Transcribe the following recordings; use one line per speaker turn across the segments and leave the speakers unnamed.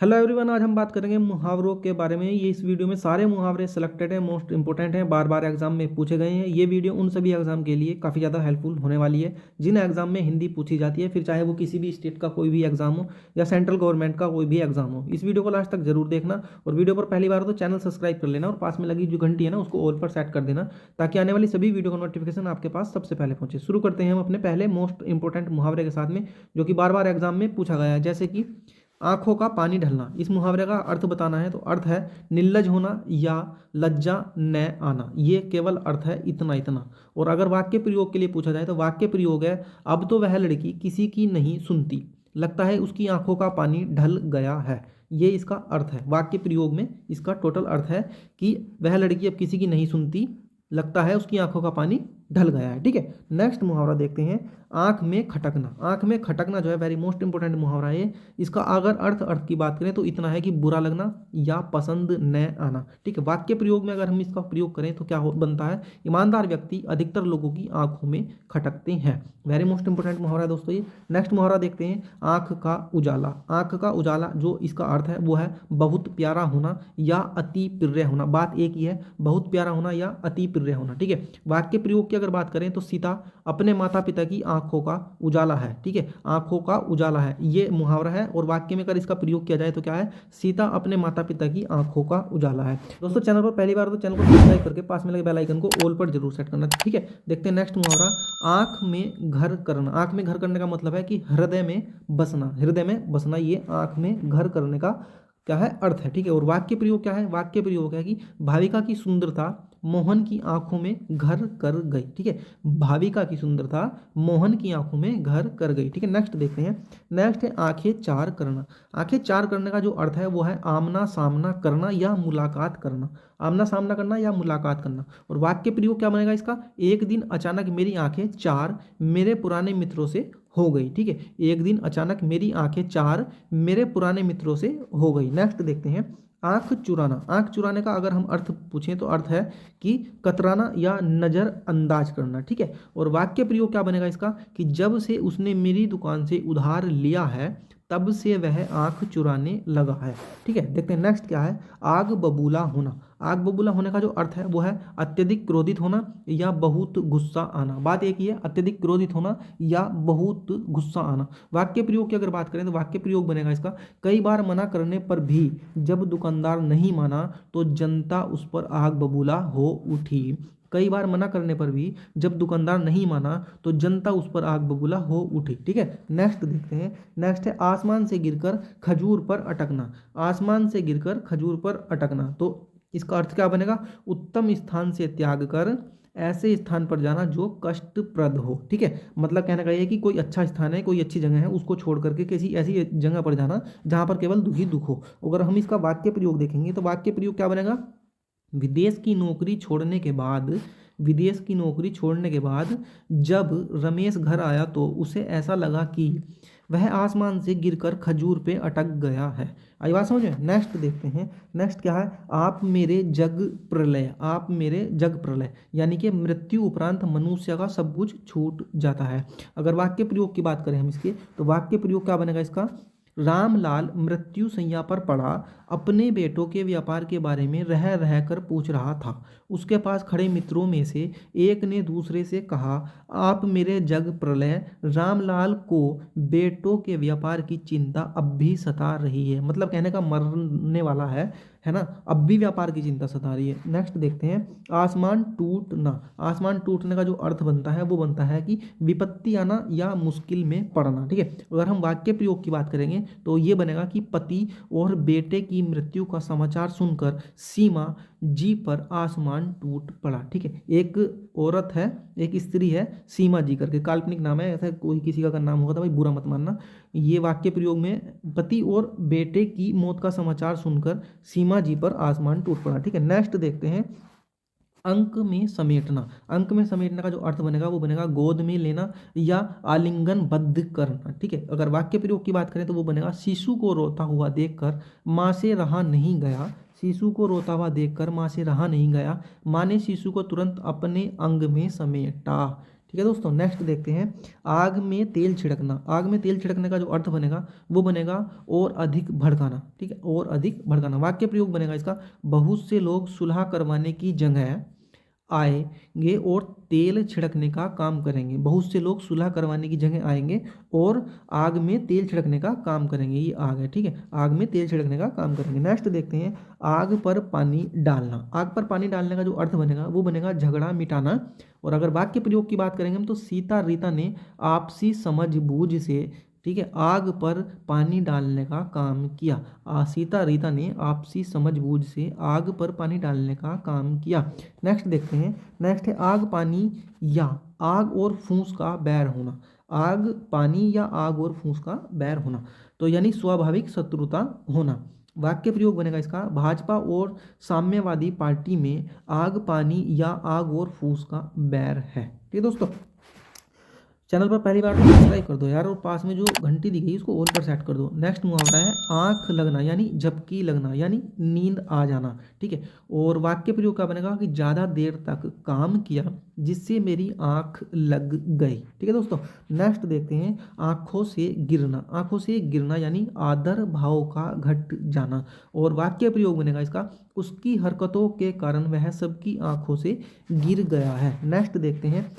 Hello everyone, आज हम बात करेंगे मुहावरों के बारे में। ये इस वीडियो में सारे मुहावरे सिलेक्टेड हैं, मोस्ट इंपॉर्टेंट हैं, बार बार एग्जाम में पूछे गए हैं। ये वीडियो उन सभी एग्जाम के लिए काफ़ी ज़्यादा हेल्पफुल होने वाली है जिन एग्जाम में हिंदी पूछी जाती है, फिर चाहे वो किसी भी स्टेट का कोई भी एग्जाम हो या सेंट्रल गवर्नमेंट का कोई भी एग्जाम हो। इस वीडियो को लास्ट तक जरूर देखना और वीडियो पर पहली बार हो तो चैनल सब्सक्राइब कर लेना और पास में लगी जो घंटी है ना उसको ऑल पर सेट कर देना, ताकि आने वाली सभी वीडियो का नोटिफिकेशन आपके पास सबसे पहले पहुंचे। शुरू करते हैं हम अपने पहले मोस्ट इंपॉर्टेंट मुहावरे के साथ में, जो कि बार बार एग्जाम में पूछा गया है। जैसे कि आंखों का पानी ढलना। इस मुहावरे का अर्थ बताना है तो अर्थ है निर्लज होना या लज्जा न आना। ये केवल अर्थ है इतना इतना। और अगर वाक्य प्रयोग के लिए पूछा जाए तो वाक्य प्रयोग है, अब तो वह लड़की किसी की नहीं सुनती, लगता है उसकी आंखों का पानी ढल गया है। ये इसका अर्थ है। वाक्य प्रयोग में इसका टोटल अर्थ है कि वह लड़की अब किसी की नहीं सुनती, लगता है उसकी आंखों का पानी ढल गया है। ठीक है, नेक्स्ट मुहावरा देखते हैं। आंख में खटकना। आंख में खटकना जो है वेरी मोस्ट इंपॉर्टेंट मुहावरा है। इसका अगर अर्थ की बात करें तो इतना है कि बुरा लगना या पसंद न आना। ठीक है, वाक्य प्रयोग में अगर हम इसका प्रयोग करें तो क्या बनता है, ईमानदार व्यक्ति अधिकतर लोगों की आंखों में खटकते हैं। वेरी मोस्ट इंपॉर्टेंट मुहावरा है दोस्तों ये। नेक्स्ट मुहावरा देखते हैं, आंख का उजाला। आंख का उजाला जो इसका अर्थ है वो है बहुत प्यारा होना या अति प्रिय होना। बात एक ही है, बहुत प्यारा होना या अति प्रिय होना। ठीक है, वाक्य प्रयोग की अगर बात करें तो सीता अपने माता पिता की आंखों का उजाला है। ठीक है, आंखों का उजाला है ये मुहावरा है। और वाक्य में अगर इसका प्रयोग किया जाए तो क्या है, सीता अपने माता पिता की आंखों का उजाला है। दोस्तों चैनल पर पहली बार तो चैनल को सब्सक्राइब करके पास में लगे बेल आइकन को ऑल पर जरूर सेट करना। ठीक है, देखते हैं नेक्स्ट मुहावरा, आंख में घर करना। आंख में घर करने का मतलब है कि हृदय में बसना। हृदय में बसना ये आंख में घर करने का क्या है, अर्थ है। ठीक है, और वाक्य प्रयोग क्या है, वाक्य प्रयोग है कि भाविका की सुंदरता मोहन की आंखों में घर कर गई। ठीक है, भाविका की सुंदरता मोहन की आंखों में घर कर गई। ठीक है, नेक्स्ट देखते हैं। नेक्स्ट है आंखें चार करना। आंखें चार करने का जो अर्थ है वो है आमना सामना करना या मुलाकात करना। आमना सामना करना या मुलाकात करना। और वाक्य प्रयोग क्या बनेगा इसका, एक दिन अचानक मेरी आंखें चार मेरे पुराने मित्रों से हो गई। ठीक है, एक दिन अचानक मेरी आंखें चार मेरे पुराने मित्रों से हो गई। नेक्स्ट देखते हैं, आंख चुराना। आंख चुराने का अगर हम अर्थ पूछें तो अर्थ है कि कतराना या नजर अंदाज करना। ठीक है, और वाक्य प्रयोग क्या बनेगा इसका, कि जब से उसने मेरी दुकान से उधार लिया है तब से वह आंख चुराने लगा है। ठीक है, देखते हैं नेक्स्ट क्या है, आग बबूला होना। आग बबूला होने का जो अर्थ है वो है अत्यधिक क्रोधित होना या बहुत गुस्सा आना। बात एक ही है, अत्यधिक क्रोधित होना या बहुत गुस्सा आना। वाक्य प्रयोग की अगर बात करें तो वाक्य प्रयोग बनेगा इसका, कई बार मना करने पर भी जब दुकानदार नहीं माना तो जनता उस पर आग बबूला हो उठी। कई बार मना करने पर भी जब दुकानदार नहीं माना तो जनता उस पर आग बबूला हो उठी। ठीक है, नेक्स्ट देखते हैं। नेक्स्ट है आसमान से गिरकर खजूर पर अटकना। आसमान से गिरकर खजूर पर अटकना, तो इसका अर्थ क्या बनेगा, उत्तम स्थान से त्याग कर ऐसे स्थान पर जाना जो कष्टप्रद हो। ठीक है, मतलब कहने का ये है कि कोई अच्छा स्थान है, कोई अच्छी जगह है, उसको छोड़ करके किसी ऐसी जगह पर जाना जहां पर केवल दुख ही दुख हो। अगर हम इसका वाक्य प्रयोग देखेंगे तो वाक्य प्रयोग क्या बनेगा, विदेश की नौकरी छोड़ने के बाद, विदेश की नौकरी छोड़ने के बाद जब रमेश घर आया तो उसे ऐसा लगा कि वह आसमान से गिरकर खजूर पे अटक गया है। आई बात समझ में। नेक्स्ट देखते हैं। नेक्स्ट क्या है, आप मेरे जग प्रलय। आप मेरे जग प्रलय यानी कि मृत्यु उपरांत मनुष्य का सब कुछ छूट जाता है। अगर वाक्य प्रयोग की बात करें हम इसके तो वाक्य प्रयोग क्या बनेगा इसका, रामलाल मृत्यु शैया पर पड़ा अपने बेटों के व्यापार के बारे में रह रह कर पूछ रहा था। उसके पास खड़े मित्रों में से एक ने दूसरे से कहा, आप मेरे जग प्रलय, रामलाल को बेटों के व्यापार की चिंता अब भी सता रही है। मतलब कहने का मरने वाला है ना, अब भी व्यापार की चिंता सता रही है। नेक्स्ट देखते हैं, आसमान टूटना। आसमान टूटने का जो अर्थ बनता है वो बनता है कि विपत्ति आना या मुश्किल में पड़ना। ठीक है, अगर हम वाक्य प्रयोग की बात करेंगे तो ये बनेगा कि पति और बेटे की मृत्यु का समाचार सुनकर सीमा जी पर आसमान टूट पड़ा। ठीक है, एक औरत है, एक स्त्री है सीमा जी करके, काल्पनिक नाम है, ऐसा कोई किसी का नाम होगा तो भाई बुरा मत मानना। ये वाक्य प्रयोग में पति और बेटे की मौत का समाचार सुनकर सीमा जी पर आसमान टूट पड़ा। ठीक है, नेक्स्ट देखते हैं, अंक में समेटना। अंक में समेटने का जो अर्थ बनेगा वो बनेगा गोद में लेना या आलिंगन बद्ध करना। ठीक है, अगर वाक्य प्रयोग की बात करें तो वो बनेगा, शिशु को रोता हुआ देखकर माँ से रहा नहीं गया। शिशु को रोता हुआ देखकर माँ से रहा नहीं गया, माँ ने शिशु को तुरंत अपने अंग में समेटा। ठीक है दोस्तों। नेक्स्ट देखते हैं आग में तेल छिड़कना। आग में तेल छिड़कने का जो अर्थ बनेगा वो बनेगा और अधिक भड़काना। ठीक है, और अधिक भड़काना। वाक्य प्रयोग बनेगा इसका, बहुत से लोग सुलह करवाने की जगह आएंगे और तेल छिड़कने का काम करेंगे। बहुत से लोग सुलह करवाने की जगह आएंगे और आग में तेल छिड़कने का काम करेंगे। ये आग है, ठीक है, आग में तेल छिड़कने का काम करेंगे। नेक्स्ट देखते हैं आग पर पानी डालना। आग पर पानी डालने का जो अर्थ बनेगा वो बनेगा झगड़ा मिटाना। और अगर वाक्य प्रयोग की बात करेंगे हम तो सीता रीता ने आपसी समझ बूझ से, ठीक है, आग पर पानी डालने का काम किया। सीता रीता ने आपसी समझ बूझ से आग पर पानी डालने का काम किया। नेक्स्ट देखते हैं, नेक्स्ट है आग पानी या आग और फूंस का बैर होना। आग पानी या आग और फूंस का बैर होना, तो यानी स्वाभाविक शत्रुता होना। वाक्य प्रयोग बनेगा इसका, भाजपा और साम्यवादी पार्टी में आग पानी या आग और फूंस का बैर है। ठीक है दोस्तों, चैनल पर पहली बार तो सब्सक्राइब कर दो यार, और पास में जो घंटी दी गई उसको ऑल पर सेट कर दो। नेक्स्ट मुहावरा है आंख लगना, यानी झपकी लगना, यानी नींद आ जाना। ठीक है, और वाक्य प्रयोग का बनेगा कि ज़्यादा देर तक काम किया जिससे मेरी आंख लग गई। ठीक है दोस्तों। नेक्स्ट देखते हैं आंखों से गिरना। आंखों से गिरना यानी आदर भाव का घट जाना। और वाक्य प्रयोग बनेगा इसका, उसकी हरकतों के कारण वह सबकी आंखों से गिर गया है। नेक्स्ट देखते हैं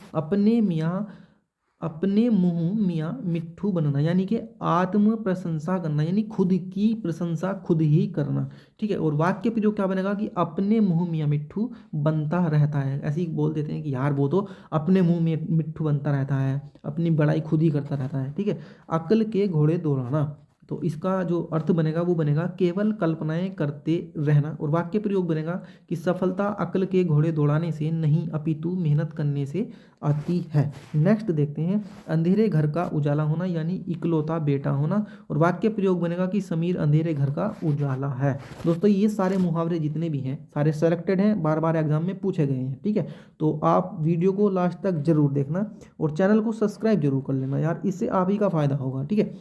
अपने मुंह मियाँ मिट्ठू बनना, यानी कि आत्म प्रशंसा करना, यानी खुद की प्रशंसा खुद ही करना। ठीक है, और वाक्य प्रयोग क्या बनेगा कि अपने मुंह मियाँ मिट्ठू बनता रहता है। ऐसे ही बोल देते हैं कि यार वो तो अपने मुंह में मिट्ठू बनता रहता है, अपनी बड़ाई खुद ही करता रहता है। ठीक है, अक्ल के घोड़े दौड़ाना, तो इसका जो अर्थ बनेगा वो बनेगा केवल कल्पनाएं करते रहना। और वाक्य प्रयोग बनेगा कि सफलता अक्ल के घोड़े दौड़ाने से नहीं अपितु मेहनत करने से आती है। नेक्स्ट देखते हैं अंधेरे घर का उजाला होना, यानी इकलौता बेटा होना। और वाक्य प्रयोग बनेगा कि समीर अंधेरे घर का उजाला है। दोस्तों ये सारे मुहावरे जितने भी हैं सारे सेलेक्टेड हैं, बार बार एग्जाम में पूछे गए हैं। ठीक है, तो आप वीडियो को लास्ट तक जरूर देखना और चैनल को सब्सक्राइब जरूर कर लेना यार, इससे आप ही का फायदा होगा। ठीक है,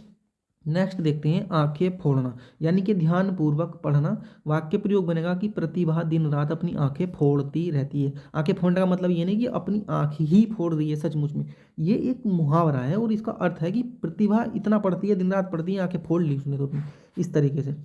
नेक्स्ट देखते हैं आंखें फोड़ना, यानी कि ध्यान पूर्वक पढ़ना। वाक्य प्रयोग बनेगा कि प्रतिभा दिन रात अपनी आंखें फोड़ती रहती है। आंखें फोड़ने का मतलब ये नहीं कि अपनी आंख ही फोड़ रही है सचमुच में, ये एक मुहावरा है और इसका अर्थ है कि प्रतिभा इतना पढ़ती है, दिन रात पढ़ती है, आंखें फोड़ ली उसने तो अपनी, इस तरीके से।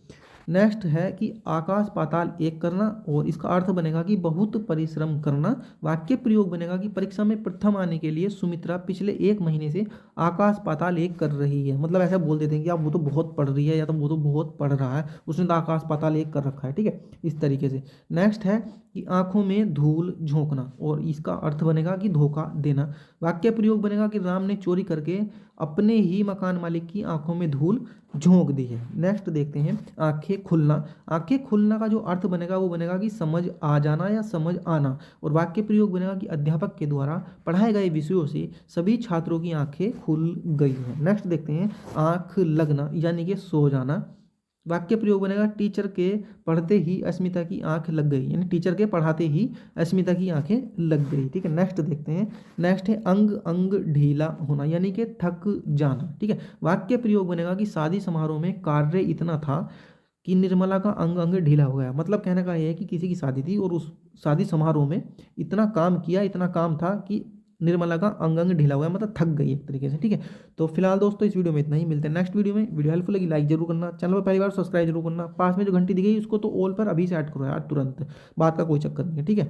नेक्स्ट है कि आकाश पाताल एक करना, और इसका अर्थ बनेगा कि बहुत परिश्रम करना। वाक्य प्रयोग बनेगा कि परीक्षा में प्रथम आने के लिए सुमित्रा पिछले 1 महीने से आकाश पाताल एक कर रही है। मतलब ऐसा बोल देते हैं कि आप वो तो बहुत पढ़ रही है या तो वो तो बहुत पढ़ रहा है, उसने तो आकाश पाताल एक कर रखा है। ठीक है, इस तरीके से। नेक्स्ट है कि आंखों में धूल झोंकना, और इसका अर्थ बनेगा कि धोखा देना। वाक्य प्रयोग बनेगा कि राम ने चोरी करके अपने ही मकान मालिक की आंखों में धूल झोंक दी है। नेक्स्ट देखते हैं आंखें खुलना। आंखें खुलना का जो अर्थ बनेगा वो बनेगा कि समझ आ जाना या समझ आना। और वाक्य प्रयोग बनेगा कि अध्यापक के द्वारा पढ़ाए गए विषयों से सभी छात्रों की आंखें खुल गई हैं। नेक्स्ट देखते हैं आंख लगना, यानी कि सो जाना। वाक्य प्रयोग बनेगा टीचर के पढ़ते ही अस्मिता की आंख लग गई, यानी टीचर के पढ़ाते ही अस्मिता की आंखें लग गई। ठीक है, नेक्स्ट देखते हैं। नेक्स्ट है अंग अंग ढीला होना, यानी कि थक जाना। ठीक है, वाक्य प्रयोग बनेगा कि शादी समारोह में कार्य इतना था कि निर्मला का अंग अंग ढीला हो गया। मतलब कहने का यह है कि किसी की शादी थी और उस शादी समारोह में इतना काम किया, इतना काम था कि निर्मला का अंग अंग ढीला हुआ है, मतलब थक गई एक तरीके से। ठीक है, तो फिलहाल दोस्तों इस वीडियो में इतना ही, मिलते हैं नेक्स्ट वीडियो में। वीडियो हेल्पफुल लगी लाइक जरूर करना, चैनल पर पहली बार सब्सक्राइब जरूर करना, पास में जो घंटी दी गई उसको तो ऑल पर अभी से ऐड करो यार तुरंत, बात का कोई चक्कर नहीं है। ठीक है।